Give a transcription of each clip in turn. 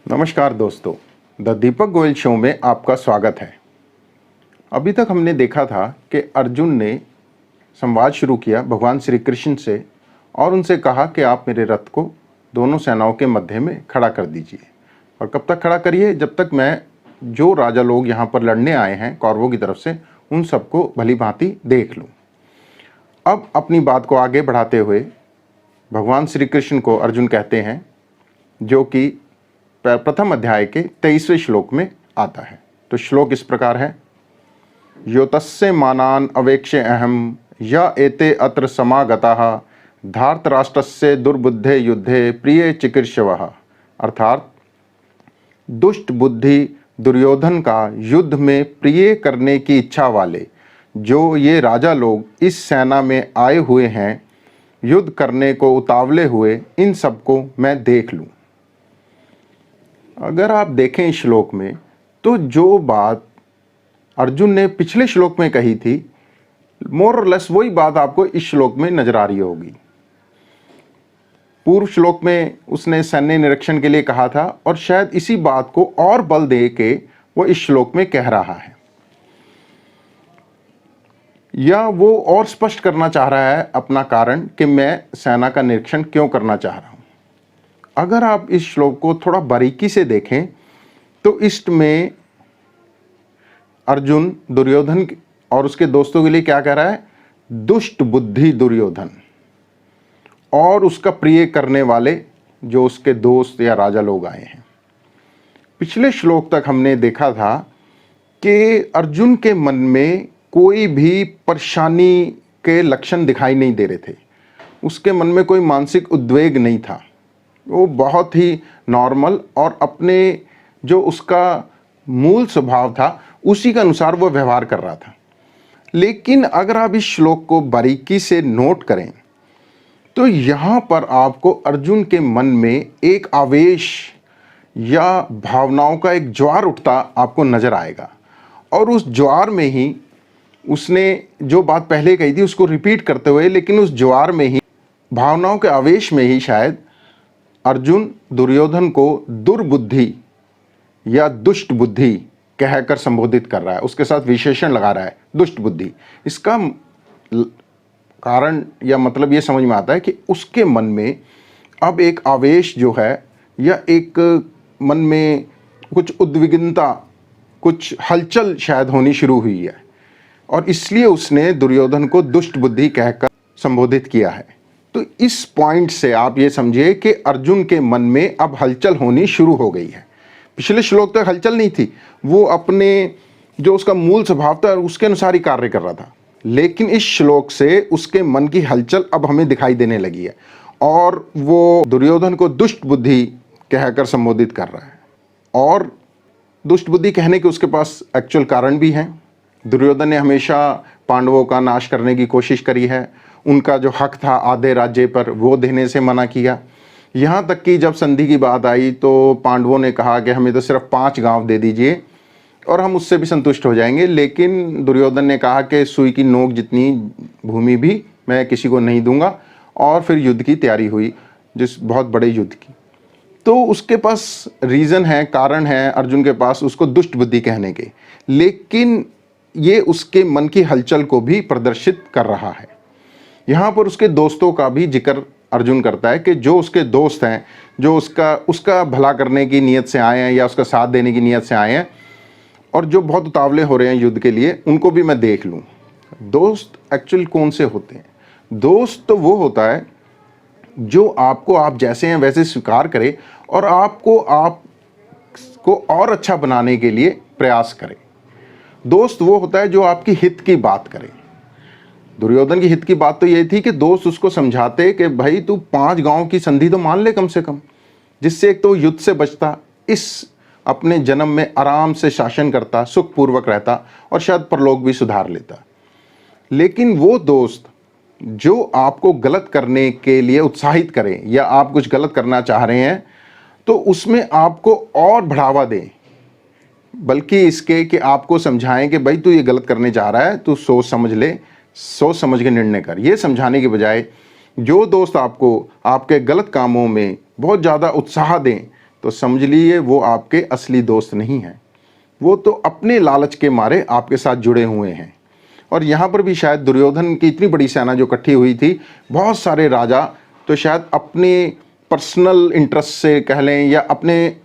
नमस्कार दोस्तों, the Deepak Goyal show में आपका स्वागत है। अभी तक हमने देखा था कि अर्जुन ने संवाद शुरू किया भगवान श्री कृष्ण से और उनसे कहा कि आप मेरे रथ को दोनों सेनाओं के मध्य में खड़ा कर दीजिए। और कब तक खड़ा करिए? जब तक मैं जो राजा लोग यहाँ पर लड़ने आए हैं कौरवों की तरफ से उन सबको भली भांति देख लूँ। अब अपनी बात को आगे बढ़ाते हुए भगवान श्री कृष्ण को अर्जुन कहते हैं, जो कि प्रथम अध्याय के 23वें श्लोक में आता है। तो श्लोक इस प्रकार है, यो तस्य मानान अवेक्ष्य अहम या एते अत्र समागताः धार्तराष्ट्रस्य दुर्बुद्धे युद्धे प्रिय चिकीर्षवः। अर्थात दुष्ट बुद्धि दुर्योधन का युद्ध में प्रिय करने की इच्छा वाले जो ये राजा लोग इस सेना में आए हुए हैं, युद्ध करने को उतावले हुए, इन सबको मैं देख लूँ। अगर आप देखें इस श्लोक में तो जो बात अर्जुन ने पिछले श्लोक में कही थी, मोर और लेस वही बात आपको इस श्लोक में नजर आ रही होगी। पूर्व श्लोक में उसने सैन्य निरीक्षण के लिए कहा था और शायद इसी बात को और बल दे के वो इस श्लोक में कह रहा है, या वो और स्पष्ट करना चाह रहा है अपना कारण कि मैं सेना का निरीक्षण क्यों करना चाह रहा हूं। अगर आप इस श्लोक को थोड़ा बारीकी से देखें तो इसमें अर्जुन दुर्योधन और उसके दोस्तों के लिए क्या कह रहा है? दुष्ट बुद्धि दुर्योधन और उसका प्रिय करने वाले जो उसके दोस्त या राजा लोग आए हैं। पिछले श्लोक तक हमने देखा था कि अर्जुन के मन में कोई भी परेशानी के लक्षण दिखाई नहीं दे रहे थे। उसके मन में कोई मानसिक उद्वेग नहीं था। वो बहुत ही नॉर्मल और अपने जो उसका मूल स्वभाव था उसी के अनुसार वो व्यवहार कर रहा था। लेकिन अगर आप इस श्लोक को बारीकी से नोट करें तो यहाँ पर आपको अर्जुन के मन में एक आवेश या भावनाओं का एक ज्वार उठता आपको नजर आएगा। और उस ज्वार में ही उसने जो बात पहले कही थी उसको रिपीट करते हुए, लेकिन उस ज्वार में ही, भावनाओं के आवेश में ही शायद अर्जुन दुर्योधन को दुर्बुद्धि या दुष्ट बुद्धि कहकर संबोधित कर रहा है। उसके साथ विशेषण लगा रहा है दुष्ट बुद्धि। इसका कारण या मतलब ये समझ में आता है कि उसके मन में अब एक आवेश जो है या एक मन में कुछ उद्विग्नता, कुछ हलचल शायद होनी शुरू हुई है और इसलिए उसने दुर्योधन को दुष्ट बुद्धि कहकर संबोधित किया है। तो इस पॉइंट से आप ये समझिए कि अर्जुन के मन में अब हलचल होनी शुरू हो गई है। पिछले श्लोक तक हलचल नहीं थी, वो अपने जो उसका मूल स्वभाव था उसके अनुसार ही कार्य कर रहा था। लेकिन इस श्लोक से उसके मन की हलचल अब हमें दिखाई देने लगी है और वो दुर्योधन को दुष्ट बुद्धि कहकर संबोधित कर रहा है। और दुष्ट बुद्धि कहने के उसके पास एक्चुअल कारण भी हैं। दुर्योधन ने हमेशा पांडवों का नाश करने की कोशिश करी है। उनका जो हक था आधे राज्य पर वो देने से मना किया। यहाँ तक कि जब संधि की बात आई तो पांडवों ने कहा कि हमें तो सिर्फ 5 गांव दे दीजिए और हम उससे भी संतुष्ट हो जाएंगे। लेकिन दुर्योधन ने कहा कि सुई की नोक जितनी भूमि भी मैं किसी को नहीं दूंगा। और फिर युद्ध की तैयारी हुई, जिस बहुत बड़े युद्ध की। तो उसके पास रीज़न है, कारण है अर्जुन के पास उसको दुष्ट बुद्धि कहने के। लेकिन ये उसके मन की हलचल को भी प्रदर्शित कर रहा है। यहाँ पर उसके दोस्तों का भी जिक्र अर्जुन करता है कि जो उसके दोस्त हैं, जो उसका भला करने की नीयत से आए हैं या उसका साथ देने की नीयत से आए हैं और जो बहुत उतावले हो रहे हैं युद्ध के लिए, उनको भी मैं देख लूँ। दोस्त एक्चुअल कौन से होते हैं? दोस्त तो वो होता है जो आपको आप जैसे हैं वैसे स्वीकार करे और आपको और अच्छा बनाने के लिए प्रयास करे। दोस्त वो होता है जो आपकी हित की बात करे। दुर्योधन की हित की बात तो ये थी कि दोस्त उसको समझाते कि भाई तू 5 गांव की संधि तो मान ले कम से कम, जिससे एक तो युद्ध से बचता, इस अपने जन्म में आराम से शासन करता, सुखपूर्वक रहता और शायद परलोक भी सुधार लेता। लेकिन वो दोस्त जो आपको गलत करने के लिए उत्साहित करें या आप कुछ गलत करना चाह रहे हैं तो उसमें आपको और बढ़ावा दें, बल्कि इसके कि आपको समझाएं कि भाई तू ये गलत करने जा रहा है, तू सोच समझ ले, सोच समझ के निर्णय कर। ये समझाने के बजाय जो दोस्त आपको आपके गलत कामों में बहुत ज़्यादा उत्साह दें तो समझ लीजिए वो आपके असली दोस्त नहीं हैं, वो तो अपने लालच के मारे आपके साथ जुड़े हुए हैं। और यहाँ पर भी शायद दुर्योधन की इतनी बड़ी सेना जो इकट्ठी हुई थी, बहुत सारे राजा तो शायद अपने पर्सनल इंटरेस्ट से कह लें या अपने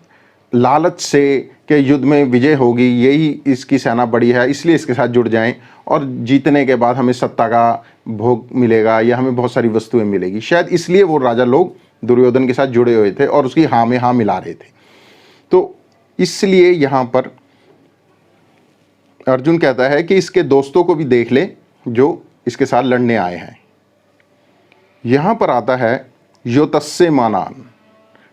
लालच से कि युद्ध में विजय होगी, यही इसकी सेना बड़ी है इसलिए इसके साथ जुड़ जाएं और जीतने के बाद हमें सत्ता का भोग मिलेगा या हमें बहुत सारी वस्तुएं मिलेगी, शायद इसलिए वो राजा लोग दुर्योधन के साथ जुड़े हुए थे और उसकी हाँ में हाँ मिला रहे थे। तो इसलिए यहाँ पर अर्जुन कहता है कि इसके दोस्तों को भी देख ले जो इसके साथ लड़ने आए हैं। यहाँ पर आता है योतस्से मानान।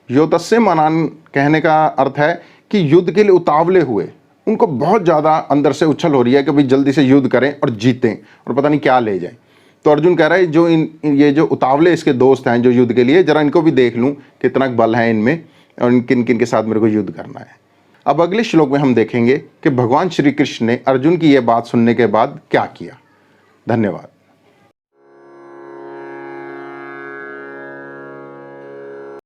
योतस्से मानान कहने का अर्थ है कि युद्ध के लिए उतावले हुए, उनको बहुत ज़्यादा अंदर से उछल हो रही है कि भाई जल्दी से युद्ध करें और जीतें और पता नहीं क्या ले जाएं। तो अर्जुन कह रहा है जो ये जो उतावले इसके दोस्त हैं जो युद्ध के लिए, जरा इनको भी देख लूँ कितना बल है इनमें और किन किन के साथ मेरे को युद्ध करना है। अब अगले श्लोक में हम देखेंगे कि भगवान श्री कृष्ण ने अर्जुन की यह बात सुनने के बाद क्या किया। धन्यवाद।